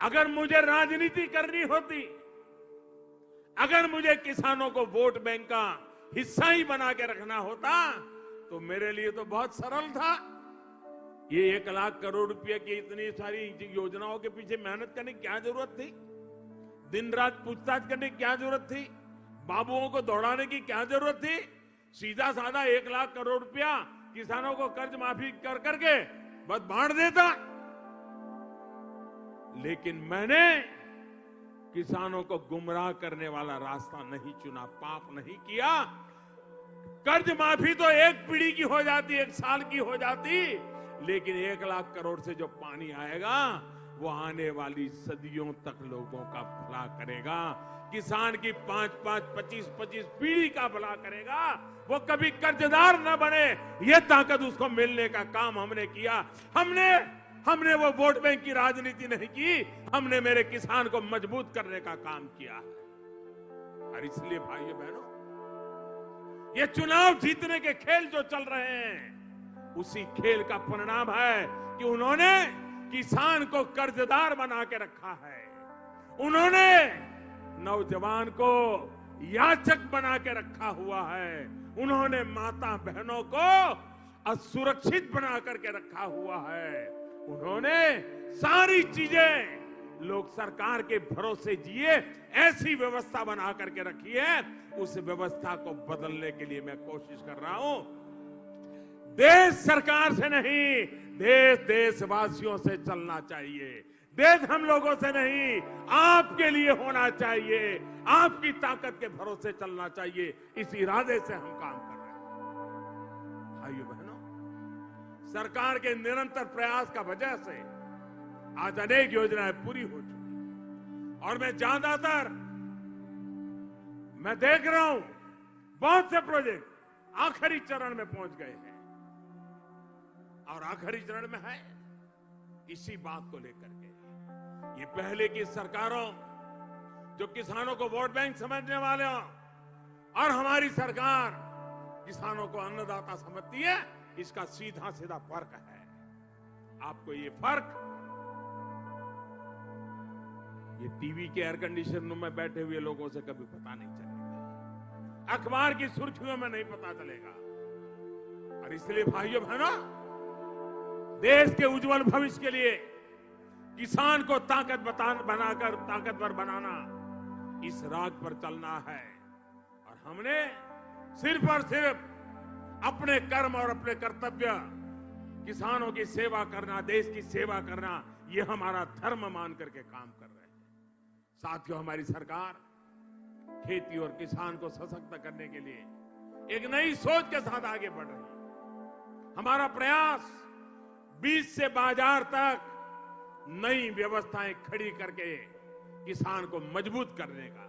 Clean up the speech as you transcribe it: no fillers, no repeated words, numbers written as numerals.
अगर मुझे राजनीति करनी होती, अगर मुझे किसानों को वोट बैंक का हिस्सा ही बना के रखना होता, तो मेरे लिए तो बहुत सरल था। ये 1 लाख करोड़ रुपए की इतनी सारी योजनाओं के पीछे मेहनत करने की क्या जरूरत थी? दिन रात पूछताछ करने की क्या जरूरत थी? बाबुओं को दौड़ाने की क्या जरूरत थी? सीधा साधा 1 लाख करोड़ रुपया किसानों को कर्ज माफी कर करके बस बांट देता। लेकिन मैंने किसानों को गुमराह करने वाला रास्ता नहीं चुना, पाप नहीं किया। कर्ज माफी तो 1 पीढ़ी की हो जाती, 1 साल की हो जाती, लेकिन 1 लाख करोड़ से जो पानी आएगा वो आने वाली सदियों तक लोगों का भला करेगा। किसान की 5-5, 25-25 पीढ़ी का भला करेगा। वो कभी कर्जदार न बने, ये ताकत उसको मिलने का काम हमने किया। हमने वो वोट बैंक की राजनीति नहीं की, हमने मेरे किसान को मजबूत करने का काम किया है। और इसलिए भाइयों बहनों, ये चुनाव जीतने के खेल जो चल रहे हैं, उसी खेल का परिणाम है कि उन्होंने किसान को कर्जदार बना के रखा है। उन्होंने नौजवान को याचक बना के रखा हुआ है। उन्होंने माता बहनों को असुरक्षित बना करके रखा हुआ है। उन्होंने सारी चीजें लोग सरकार के भरोसे जिए, ऐसी व्यवस्था बना करके रखी है। उस व्यवस्था को बदलने के लिए मैं कोशिश कर रहा हूं। देश सरकार से नहीं, देश देशवासियों से चलना चाहिए। देश हम लोगों से नहीं, आपके लिए होना चाहिए। आपकी ताकत के भरोसे चलना चाहिए। इस इरादे से हम काम कर रहे हैं। भाइयों बहनों, सरकार के निरंतर प्रयास का वजह से आज अनेक योजनाएं पूरी हो चुकी और मैं देख रहा हूं बहुत से प्रोजेक्ट आखिरी चरण में पहुंच गए हैं और आखिरी चरण में है। इसी बात को लेकर के ये पहले की सरकारों जो किसानों को वोट बैंक समझने वाले हों और हमारी सरकार किसानों को अन्नदाता समझती है, इसका सीधा सीधा फर्क है। आपको ये फर्क ये टीवी के एयर कंडीशन में बैठे हुए लोगों से कभी पता नहीं चलेगा, अखबार की सुर्खियों में नहीं पता चलेगा। और इसलिए भाइयों बहनों, देश के उज्जवल भविष्य के लिए किसान को ताकतवर बनाना, इस राग पर चलना है। और हमने सिर्फ और सिर्फ अपने कर्म और अपने कर्तव्य, किसानों की सेवा करना, देश की सेवा करना, यह हमारा धर्म मान करके काम कर रहे हैं। साथियों, हमारी सरकार खेती और किसान को सशक्त करने के लिए एक नई सोच के साथ आगे बढ़ रही है। हमारा प्रयास बीज से बाजार तक नई व्यवस्थाएं खड़ी करके किसान को मजबूत करने का है।